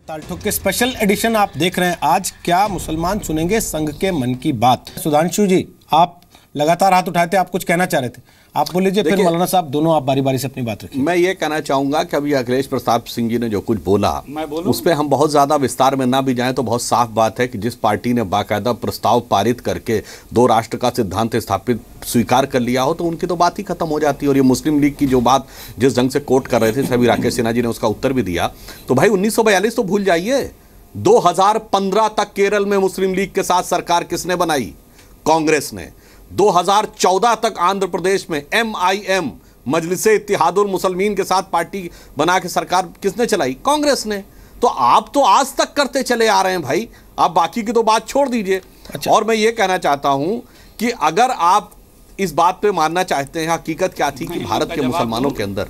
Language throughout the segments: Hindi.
तालठुक के स्पेशल एडिशन आप देख रहे हैं। आज क्या मुसलमान सुनेंगे संघ के मन की बात। सुधांशु जी, आप लगातार हाथ उठाए थे, आप कुछ कहना चाह रहे थे, आप बोल लीजिए, फिर मौलाना साहब दोनों आप बारी बारी से अपनी बात रखिए। मैं ये कहना चाहूंगा कि अभी अखिलेश प्रताप सिंह जी ने जो कुछ बोला उस पर हम बहुत ज्यादा विस्तार में ना भी जाएं तो बहुत साफ बात है कि जिस पार्टी ने बाकायदा प्रस्ताव पारित करके दो राष्ट्र का सिद्धांत स्थापित स्वीकार कर लिया हो तो उनकी तो बात ही खत्म हो जाती है। और ये मुस्लिम लीग की जो बात जिस ढंग से कोट कर रहे थे सभी, राकेश सिन्हा जी ने उसका उत्तर भी दिया। तो भाई 1942 तो भूल जाइए, 2015 तक केरल में मुस्लिम लीग के साथ सरकार किसने बनाई? कांग्रेस ने। 2014 तक आंध्र प्रदेश में MIM मजलिसे इत्तेहादुल मुसलमीन के साथ पार्टी बना के सरकार किसने चलाई? कांग्रेस ने। तो आप तो आज तक करते चले आ रहे हैं भाई, आप बाकी की तो बात छोड़ दीजिए। अच्छा। और मैं ये कहना चाहता हूं कि अगर आप इस बात पे मानना चाहते हैं, हकीकत क्या थी कि भारत के मुसलमानों के अंदर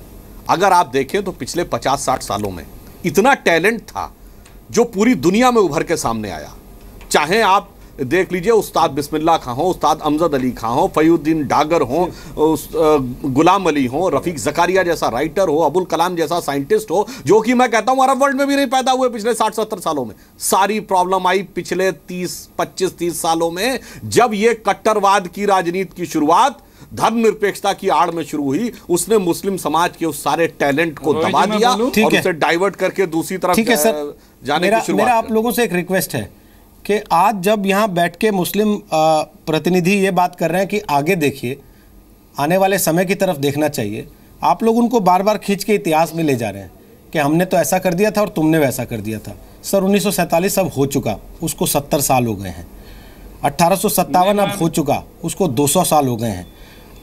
अगर आप देखें तो पिछले 50-60 सालों में इतना टैलेंट था जो पूरी दुनिया में उभर के सामने आया। चाहे आप देख लीजिए, उस्ताद बिस्मिल्लाह खां हो, उस्ताद अमजद अली खां हो, फयूद्दीन डागर हो, गुलाम अली हो, रफीक जकारिया जैसा राइटर हो, अबुल कलाम जैसा साइंटिस्ट हो, जो कि मैं कहता हूं अरब वर्ल्ड में भी नहीं पैदा हुए पिछले 60-70 सालों में। सारी प्रॉब्लम आई पिछले 25-30 सालों में, जब ये कट्टरवाद की राजनीति की शुरुआत धर्मनिरपेक्षता की आड़ में शुरू हुई। उसने मुस्लिम समाज के उस सारे टैलेंट को दबा दिया और उसे डाइवर्ट करके दूसरी तरफ जाने की शुरुआत। मेरा आप लोगों से एक रिक्वेस्ट है कि आज जब यहाँ बैठ के मुस्लिम प्रतिनिधि ये बात कर रहे हैं कि आगे देखिए, आने वाले समय की तरफ देखना चाहिए, आप लोग उनको बार बार खींच के इतिहास में ले जा रहे हैं कि हमने तो ऐसा कर दिया था और तुमने वैसा कर दिया था। सर 1947 अब हो चुका, उसको 70 साल हो गए हैं। 1857 अब हो चुका, उसको 200 साल हो गए हैं।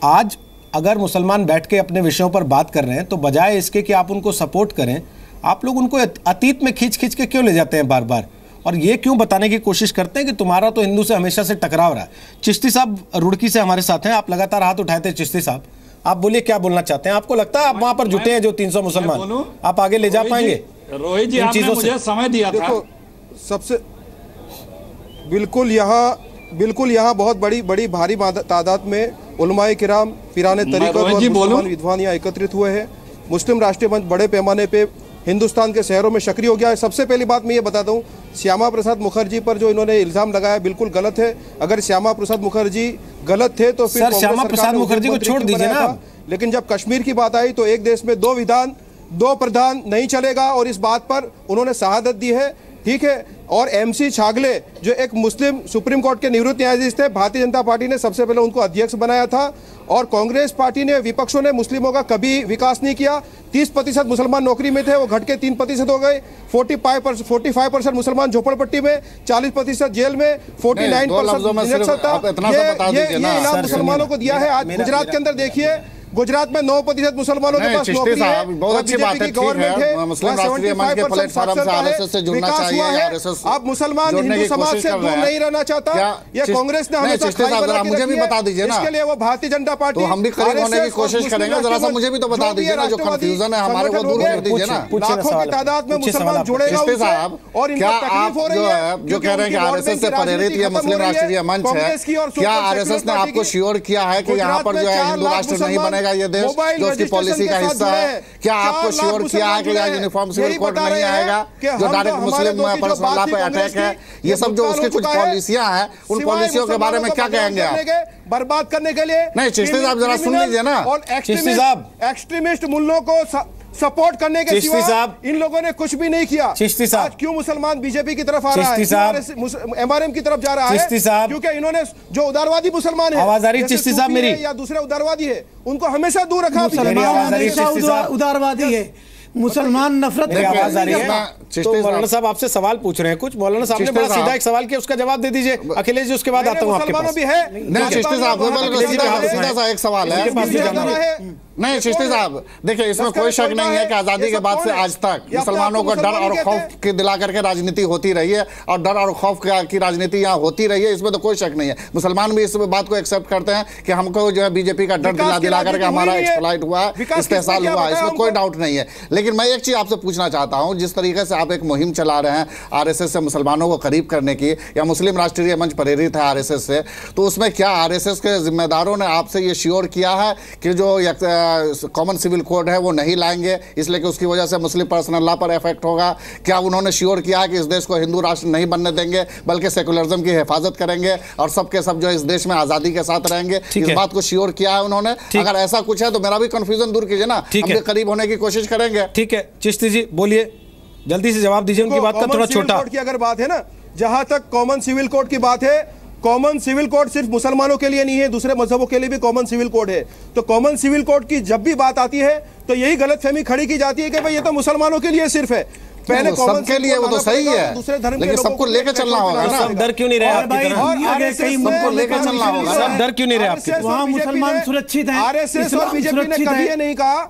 आज अगर मुसलमान बैठ के अपने विषयों पर बात कर रहे हैं तो बजाय इसके कि आप उनको सपोर्ट करें, आप लोग उनको अतीत में खींच खींच के क्यों ले जाते हैं बार बार, और ये क्यों बताने की कोशिश करते हैं कि तुम्हारा तो हिंदू से हमेशा से टकराव रहा है। चिश्ती साहब रुड़की से हमारे साथ हैं, आप लगातार हाथ उठाए थे। चिश्ती साहब, आप बोलिए क्या बोलना चाहते हैं? आपको लगता है आप वहां पर जुटे हैं जो 300 मुसलमान, आप आगे ले जा पाएंगे? रोहित जी, आपने मुझे समय दिया था। सबसे बिल्कुल यहाँ बहुत बड़ी भारी तादाद में उलमाए किराम, पीराने तरीक़त और मुसलमान विद्वान यहाँ एकत्रित हुए हैं। मुस्लिम राष्ट्रीय मंच बड़े पैमाने पे हिंदुस्तान के शहरों में सक्रिय हो गया है। सबसे पहली बात मैं ये बताता हूँ, श्यामा प्रसाद मुखर्जी पर जो इन्होंने इल्जाम लगाया बिल्कुल गलत है। अगर श्यामा प्रसाद मुखर्जी गलत थे तो फिर श्यामा प्रसाद मुखर्जी को छोड़ दीजिए ना। लेकिन जब कश्मीर की बात आई तो एक देश में 2 विधान 2 प्रधान नहीं चलेगा, और इस बात पर उन्होंने शहादत दी है, ठीक है। और MC छागले जो एक मुस्लिम सुप्रीम कोर्ट के निवृत्त न्यायाधीश थे, भारतीय जनता पार्टी ने सबसे पहले उनको अध्यक्ष बनाया था, और कांग्रेस पार्टी ने, विपक्षों ने मुस्लिमों का कभी विकास नहीं किया। 30% मुसलमान नौकरी में थे, वो घट के 3% हो गए। 45% मुसलमान झोपड़पट्टी में, 40% जेल में, 49% निरक्षरता। ये इनाम मुसलमानों को दिया है। आज गुजरात के अंदर देखिए, गुजरात में 9% मुसलमानों के पास नौकरी है। बहुत अच्छी बात है, गवर्नमेंट है, मुस्लिम राष्ट्रीय मंच के प्लेटफॉर्म से आरएसएस से जुड़ना चाहिए। आरएसएस अब मुसलमान हिंदू समाज से दूर नहीं रहना चाहता। ये कांग्रेस ने हमेशा मुझे भी बता दीजिए ना, इसके लिए वो भारतीय जनता पार्टी, तो हम भी करीब होने की कोशिश करेंगे। जरा सा मुझे भी तो बता दीजिए ना, जो कंफ्यूजन है हमारे को दूर कर दीजिए ना। लाखों की तादाद में मुसलमान जुड़ेगा साहब, क्या आप जो कह रहे हैं कि आरएसएस से प्रेरित ये मुस्लिम राष्ट्रीय मंच है, क्या आरएसएस ने आपको श्योर किया है कि यहाँ पर जो है हिंदू राष्ट्र नहीं बनेगा ये देश, जो उसकी पॉलिसी का हिस्सा है? क्या आपको श्योर किया है कि यहाँ यूनिफॉर्म सिविल कोड नहीं आएगा, जो डायरेक्ट मुस्लिम पर्सनल पे अटैक है? ये सब जो उसकी कुछ पॉलिसियां हैं, उन पॉलिसियों के बारे में क्या कहेंगे आप? बर्बाद करने के लिए नहीं, चिश्ती साहब जरा सुन लीजिए ना। और एक्सट्रीमिस्ट मुल्लों को सपोर्ट करने के सिवा इन लोगों ने कुछ भी नहीं किया। चिश्ती साहब, आज क्यों मुसलमान बीजेपी की तरफ आ रहा है, MRM की तरफ जा रहा है? क्योंकि इन्होंने जो उदारवादी मुसलमान है, आवाज आ रही चिश्ती साहब मेरी, या दूसरे उदारवादी है, उनको हमेशा दूर रखा। उदारवादी है, मुसलमान नफरत। आवाज आ रही है। तो मौलाना साहब आपसे सवाल पूछ रहे हैं कुछ। मौलाना साहब ने बड़ा सीधा एक सवाल किया, उसका जवाब दे दीजिए। अखिलेश जी, उसके बाद आता हूं आपके पास। भी है सीधा सा एक सवाल है। नहीं चिश्ती साहब, देखिए इसमें कोई शक नहीं है कि आजादी के बाद से आज तक मुसलमानों को डर और खौफ के दिला करके राजनीति होती रही है, और डर और खौफ की राजनीति यहाँ होती रही है, इसमें तो कोई शक नहीं है। मुसलमान भी इस बात को एक्सेप्ट करते हैं कि हमको जो है बीजेपी का डर दिला करके हमारा एक्सप्लॉइट हुआ, इस्तेहसाल हुआ, इसमें कोई डाउट नहीं है। लेकिन मैं एक चीज आपसे पूछना चाहता हूं, जिस तरीके से आप एक मुहिम चला रहे हैं आरएसएस से मुसलमानों को करीब करने की, या मुस्लिम राष्ट्रीय मंच प्रेरित है आरएसएस से, तो उसमें क्या आरएसएस के जिम्मेदारों ने आपसे ये श्योर किया है कि जो कॉमन सिविल कोड है वो नहीं लाएंगे इसलिए कि उसकी वजह से मुस्लिम पर्सनल लॉ पर इफेक्ट होगा? क्या उन्होंने श्योर किया कि इस देश को हिंदू राष्ट्र नहीं बनने देंगे बल्कि सेकुलरिज्म की हिफाजत करेंगे और सबके सब जो इस देश में आजादी के साथ रहेंगे? इस बात को श्योर किया है उन्होंने? अगर ऐसा कुछ है तो मेरा भी कंफ्यूजन दूर कीजिए ना, हम भी करीब होने की कोशिश करेंगे। ठीक है चिश्ती जी बोलिए, जल्दी से जवाब दीजिए उनकी बात का, थोड़ा छोटा। की अगर बात है ना, जहां तक कॉमन सिविल कोड की बात है, कॉमन सिविल कोड सिर्फ मुसलमानों के लिए नहीं है, दूसरे मजहबों के लिए भी कॉमन सिविल कोड है। तो कॉमन सिविल कोड की जब भी बात आती है तो यही गलतफहमी खड़ी की जाती है कि भाई ये तो मुसलमानों के लिए सिर्फ है। पहले सबके लिए वो तो सही है, दूसरे धर्म लेकिन सबको लेकर चलना होगा ना। सब डर क्यों नहीं रहे आपकी तरह? सबको लेकर चलना होगा। सब डर क्यों नहीं रहे आपकी तरह? वहाँ मुसलमान सुरक्षित हैं, आरएसएस और बीजेपी ने कभी ये नहीं कहा,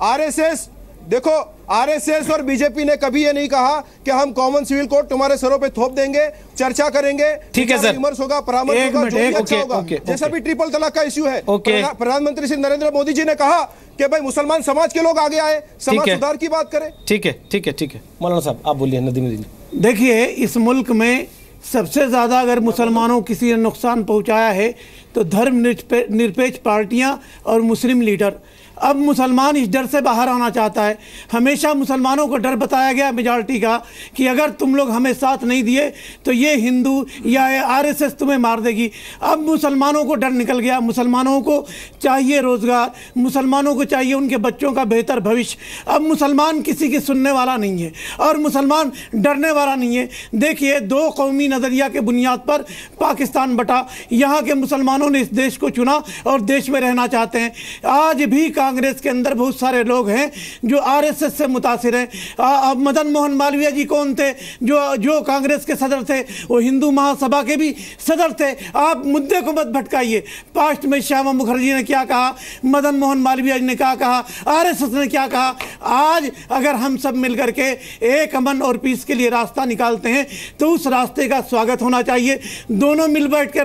आरएसएस देखो, आरएसएस और बीजेपी ने कभी ये नहीं कहा कि हम कॉमन सिविल कोड तुम्हारे सरों पे थोप देंगे, चर्चा करेंगे, ठीक है सर, विमर्श होगा, परामर्श होगा, जो भी अच्छा होगा। जैसा भी ट्रिपल तलाक का इश्यू है, प्रधानमंत्री श्री नरेंद्र मोदी जी ने कहा कि भाई मुसलमान समाज के लोग आगे आए, समाज सुधार की बात करें। ठीक है ठीक है ठीक है, मौलाना साहब आप बोलिए। नदीम जी देखिए, इस मुल्क में सबसे ज़्यादा अगर मुसलमानों को किसी ने नुकसान पहुंचाया है तो धर्म निरपेक्ष पार्टियां और मुस्लिम लीडर। अब मुसलमान इस डर से बाहर आना चाहता है। हमेशा मुसलमानों को डर बताया गया मेजॉरिटी का कि अगर तुम लोग हमें साथ नहीं दिए तो ये हिंदू या आरएसएस तुम्हें मार देगी। अब मुसलमानों को डर निकल गया, मुसलमानों को चाहिए रोज़गार, मुसलमानों को चाहिए उनके बच्चों का बेहतर भविष्य। अब मुसलमान किसी की सुनने वाला नहीं है और मुसलमान डरने वाला नहीं है। देखिए, दो कौमी नज़रिया के बुनियाद पर पाकिस्तान बटा, यहाँ के मुसलमानों ने इस देश को चुना और देश में रहना चाहते हैं। आज भी कांग्रेस के अंदर बहुत सारे लोग हैं जो आरएसएस से मुतासिर हैं। मदन मोहन मालवीय जी कौन थे जो कांग्रेस के सदर थे? वो हिंदू महासभा के भी सदर थे। आप मुद्दे को मत भटकाइए। पास्ट में श्यामा मुखर्जी ने क्या कहा, मदन मोहन मालवीय जी ने क्या कहा, आरएसएस ने क्या कहा। आज अगर हम सब मिलकर के एक अमन और पीस के लिए रास्ता निकालते हैं तो उस रास्ते का स्वागत होना चाहिए। दोनों मिल बैठ के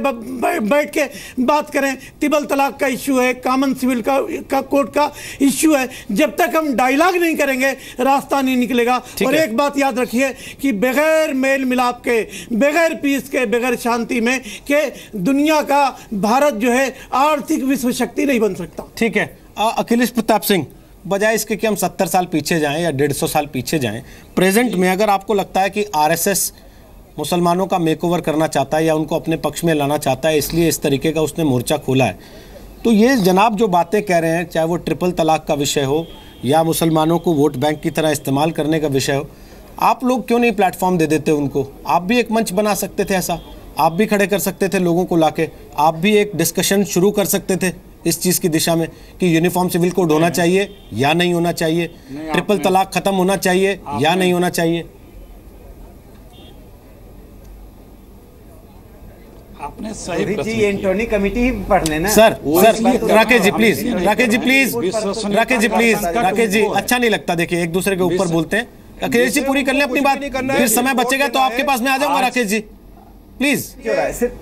बात करें। ट्रिपल तलाक का इश्यू है, कॉमन सिविल का कोड का इश्यू है। जब तक हम डायलॉग नहीं करेंगे रास्ता नहीं निकलेगा। और एक बात याद रखिए कि बगैर मेल मिलाप के, बगैर पीस के, बगैर शांति में के दुनिया का भारत जो है आर्थिक विश्व शक्ति नहीं बन सकता। ठीक है अखिलेश प्रताप सिंह, बजाय इसके कि हम 70 साल पीछे जाएं या 150 साल पीछे जाएं, प्रेजेंट में अगर आपको लगता है कि आरएसएस मुसलमानों का मेकओवर करना चाहता है या उनको अपने पक्ष में लाना चाहता है, इसलिए इस तरीके का उसने मोर्चा खोला है, तो ये जनाब जो बातें कह रहे हैं, चाहे वो ट्रिपल तलाक का विषय हो या मुसलमानों को वोट बैंक की तरह इस्तेमाल करने का विषय हो, आप लोग क्यों नहीं प्लेटफॉर्म दे देते उनको? आप भी एक मंच बना सकते थे, ऐसा आप भी खड़े कर सकते थे लोगों को लाके, आप भी एक डिस्कशन शुरू कर सकते थे इस चीज़ की दिशा में कि यूनिफॉर्म सिविल कोड होना चाहिए या नहीं होना चाहिए, ट्रिपल तलाक खत्म होना चाहिए या नहीं होना चाहिए। आपने सही जी एंटोनी कमेटी ही पढ़ लेना। Sir Rakesh ji please, Rakesh ji please, Rakesh ji please, Rakesh ji अच्छा नहीं लगता। देखिए एक दूसरे के ऊपर बोलते हैं। राकेश जी पूरी कर लें अपनी बात, फिर समय बचेगा तो आपके पास में आ जाऊंगा। राकेश जी प्लीज।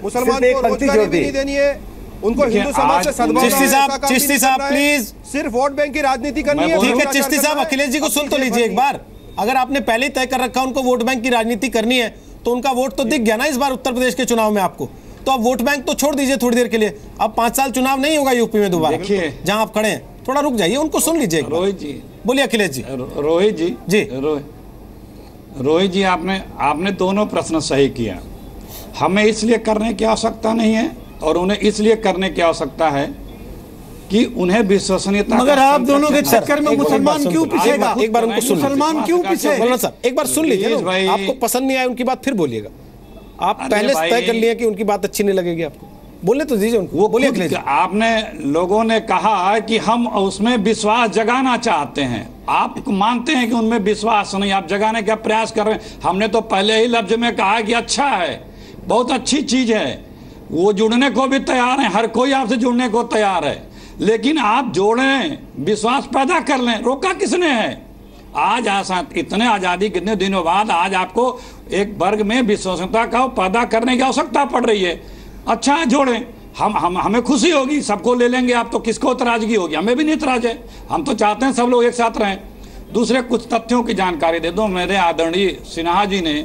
मुसलमान को रोजगार भी नहीं देनी है, उनको हिंदू समाज से सद्भावना। चिश्ती साहब प्लीज, सिर्फ वोट बैंक की राजनीति करनी है। ठीक है चिश्ती साहब, अखिलेश जी को सुन तो लीजिए एक बार। अगर आपने पहले ही तय कर रखा उनको वोट बैंक की राजनीति करनी है तो उनका वोट तो दिख गया ना इस बार उत्तर प्रदेश के चुनाव में आपको। तो अब वोट बैंक तो छोड़ दीजिए थोड़ी देर के लिए। अब 5 साल चुनाव नहीं होगा यूपी में दोबारा, जहां आप खड़े हैं। थोड़ा रुक जाइए, उनको सुन लीजिए। रोहित जी बोलिए। अखिलेश जी। रोहित जी जी रोहित जी, आपने दोनों प्रश्न सही किया। हमें इसलिए करने की आवश्यकता नहीं है और उन्हें इसलिए करने की आवश्यकता है कि उन्हें विश्वसनीयता। मगर आप दोनों के चक्कर में मुसलमान क्यों पीछेगा? एक बार उनको सुन, मुसलमान क्यों पीछे? मौलाना साहब एक बार सुन लीजिए। आपको पसंद नहीं आया उनकी बात फिर बोलिएगा। आप पहले तय कर लिए कि उनकी बात अच्छी नहीं लगेगी आपको, बोलने तो दीजिए उनको। वो बोलिए। आपने लोगों ने कहा कि हम उसमें विश्वास जगाना चाहते हैं। आप मानते हैं कि उनमें विश्वास नहीं, आप जगाने का प्रयास कर रहे हैं। हमने तो पहले ही लफ्ज में कहा कि अच्छा है, बहुत अच्छी चीज है, वो जुड़ने को भी तैयार है, हर कोई आपसे जुड़ने को तैयार है, लेकिन आप जोड़ें, विश्वास पैदा कर लें। रोका किसने है? आज ऐसा इतने आज़ादी कितने दिनों बाद आज आपको एक वर्ग में विश्वसनीयता का पैदा करने की आवश्यकता पड़ रही है। अच्छा है, जोड़ें। हमें खुशी होगी, सबको ले लेंगे आप तो किसको तराजगी होगी? हमें भी नहीं तराज है, हम तो चाहते हैं सब लोग एक साथ रहें। दूसरे कुछ तथ्यों की जानकारी दे दो। मेरे आदरणीय सिन्हा जी ने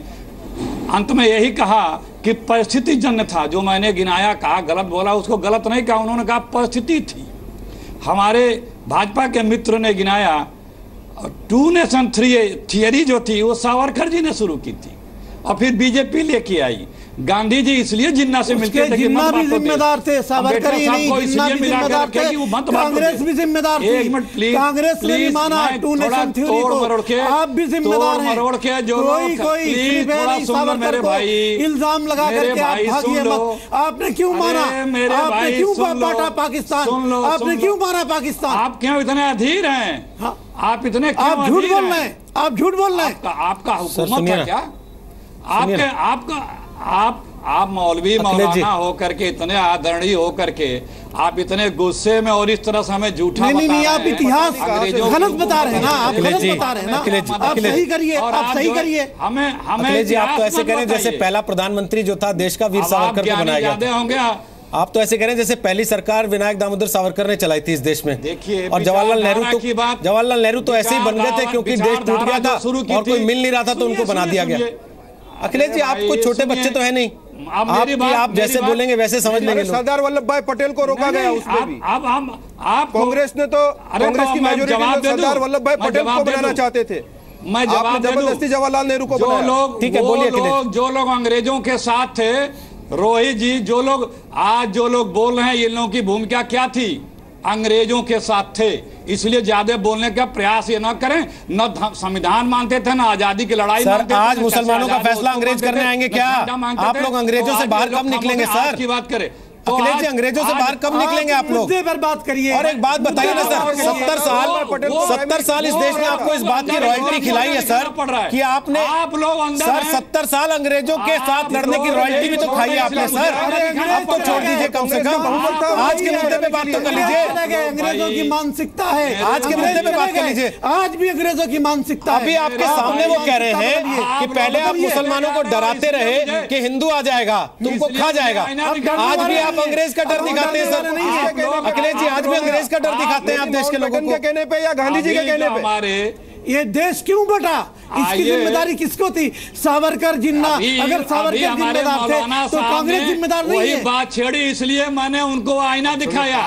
अंत में यही कहा कि परिस्थिति जन्य था। जो मैंने गिनाया, कहा, गलत बोला, उसको गलत नहीं कहा, उन्होंने कहा परिस्थिति थी। हमारे भाजपा के मित्र ने गिनाया, 2 नेशन 3 थियरी जो थी वो सावरकर जी ने शुरू की थी और फिर बीजेपी लेके आई। गांधी जी इसलिए जिन्ना से मिलते थे कि जिन्ना भी जिम्मेदार थे, सावरकर ही नहीं, जिन्ना भी जिम्मेदार थे, कांग्रेस भी जिम्मेदार थी। कांग्रेस ने नहीं माना 2 नेशन थ्योरी को, आप भी जिम्मेदार हैं। कोई सावरकर को इल्जाम लगा करके आप भागिए मत। आपने क्यों माना? आपने क्यों बांटा पाकिस्तान? आपने क्यों माना पाकिस्तान? आप क्यों इतने अधीर हैं? आप इतने आप झूठ बोल रहे हैं, आप झूठ बोल रहे हैं। आपका हुकूमत है क्या? आप मौलवी मौलाना हो करके, इतने आदरणीय हो करके आप इतने गुस्से में और इस तरह से हमें झूठा नहीं, आप इतिहास गलत बता रहे हैं ना, आप गलत बता रहे हैं ना। आप सही करिए, आप सही करिए। हमें जी आप तो ऐसे करें जैसे पहला प्रधानमंत्री जो था देश का वीर सावरकर को बनाया गया होंगे। आप तो ऐसे करें जैसे पहली सरकार विनायक दामोदर सावरकर ने चलाई थी इस देश में। देखिए, और जवाहरलाल नेहरू तो ऐसे ही बन गए थे क्योंकि देश टूट गया था और कोई मिल नहीं रहा था तो उनको बना दिया गया। अखिलेश जी आप कोई छोटे बच्चे तो है नहीं, आप जैसे बोलेंगे वैसे समझ लेंगे। सरदार वल्लभ भाई पटेल को रोका गया उसमें भी। आप कांग्रेस ने तो कांग्रेस की मेजॉरिटी ने सरदार वल्लभ भाई पटेल को बनाना चाहते थे। मैं जवाब जबरदस्ती जवाहरलाल नेहरू को बनाया। ठीक है, बोलिए। जो लोग अंग्रेजों के साथ थे, रोहित जी, जो लोग बोल रहे हैं, इन लोगों की भूमिका क्या थी? अंग्रेजों के साथ थे, इसलिए ज्यादा बोलने का प्रयास ये न करें। न संविधान मानते थे, न आजादी की लड़ाई मानते थे। आज मुसलमानों का फैसला अंग्रेज करने आएंगे क्या? आप लोग अंग्रेजों से बाहर कब निकलेंगे सर? की बात करें अखिलेश जी, अंग्रेजों से बाहर कब निकलेंगे आप लोग? पर बात करिए। और एक बात बताइए ना सर, 70 साल इस देश ने आपको इस बात की रॉयल्टी खिलाई है सर कि आपने सर 70 साल अंग्रेजों के साथ लड़ने की रॉयल्टी भी तो खाई है आपने सर। अब तो छोड़ दीजिए, कम से कम आज के मुद्दे पे बात तो कर लीजिए। अंग्रेजों की मानसिकता है, आज के मुद्दे पे बात कर लीजिए। आज भी अंग्रेजों की मानसिकता अभी आपके सामने वो कह रहे हैं कि पहले आप मुसलमानों को डराते रहे कि हिंदू आ जाएगा, तुमको खा जाएगा। आज भी आप अंग्रेज का डर दिखाते हैं सर। अखिलेश जी आज भी अंग्रेज का डर दिखाते हैं आप देश के लोगों को। कहने पे या गांधी जी के कहने पे? हमारे ये देश क्यों बटा? इसकी जिम्मेदारी किसको थी? सावरकर जिन्ना। अगर सावरकर जिम्मेदार थे तो कांग्रेस जिम्मेदार नहीं है। बात छेड़ी इसलिए मैंने उनको आईना दिखाया।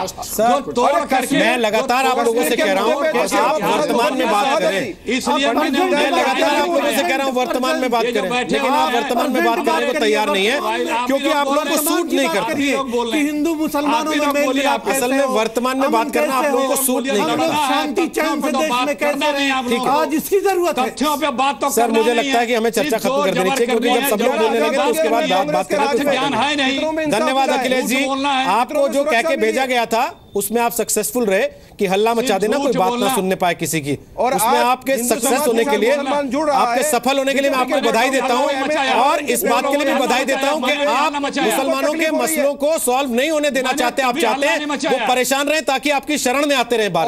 मैं लगातार आप लोगों से कह रहा हूँ कि आप वर्तमान में बात करें, इसलिए मैं लगातार आप लोगों से कह रहा हूँ वर्तमान में बात करें, लेकिन आप वर्तमान में बात करने को तैयार नहीं है क्योंकि आप लोगों को सूट नहीं करती कि हिंदू मुसलमानों में मेल मिलाप। असल में वर्तमान में बात करना आप लोगों को सूट नहीं करता। शांति चैन से देश में कैसे रहें, आज इसकी जरूरत है। तथ्यों पे बात तो सर मुझे लगता है कि हमें चर्चा खत्म कर देनी चाहिए क्योंकि जब सब लोग बोलने लगे तो उसके बाद बात करें। धन्यवाद अखिलेश जी, आपको जो कह के भेजा गया था उसमें आप सक्सेसफुल रहे कि हल्ला मचा देना, कोई बात ना सुनने पाए किसी की। और उसमें आपके सक्सेस होने के लिए, आपके सफल होने के लिए मैं आपको बधाई देता हूं और इस बात के लिए भी बधाई देता हूं कि आप मुसलमानों के मसलों को सॉल्व नहीं होने देना चाहते। आप चाहते हैं वो परेशान रहे ताकि आपकी शरण में आते रहे बार।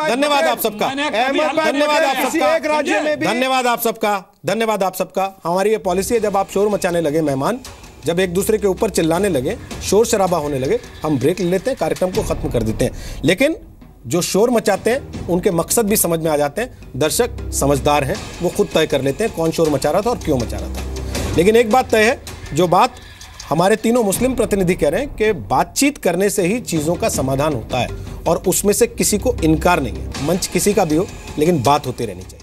धन्यवाद आप सबका, धन्यवाद आप सबका, धन्यवाद आप सबका, धन्यवाद आप सबका। हमारी ये पॉलिसी है, जब आप शोर मचाने लगे मेहमान, जब एक दूसरे के ऊपर चिल्लाने लगे, शोर शराबा होने लगे, हम ब्रेक ले लेते हैं, कार्यक्रम को खत्म कर देते हैं। लेकिन जो शोर मचाते हैं उनके मकसद भी समझ में आ जाते हैं। दर्शक समझदार हैं, वो खुद तय कर लेते हैं कौन शोर मचा रहा था और क्यों मचा रहा था। लेकिन एक बात तय है, जो बात हमारे तीनों मुस्लिम प्रतिनिधि कह रहे हैं कि बातचीत करने से ही चीज़ों का समाधान होता है और उसमें से किसी को इनकार नहीं है। मंच किसी का भी हो, लेकिन बात होती रहनी चाहिए।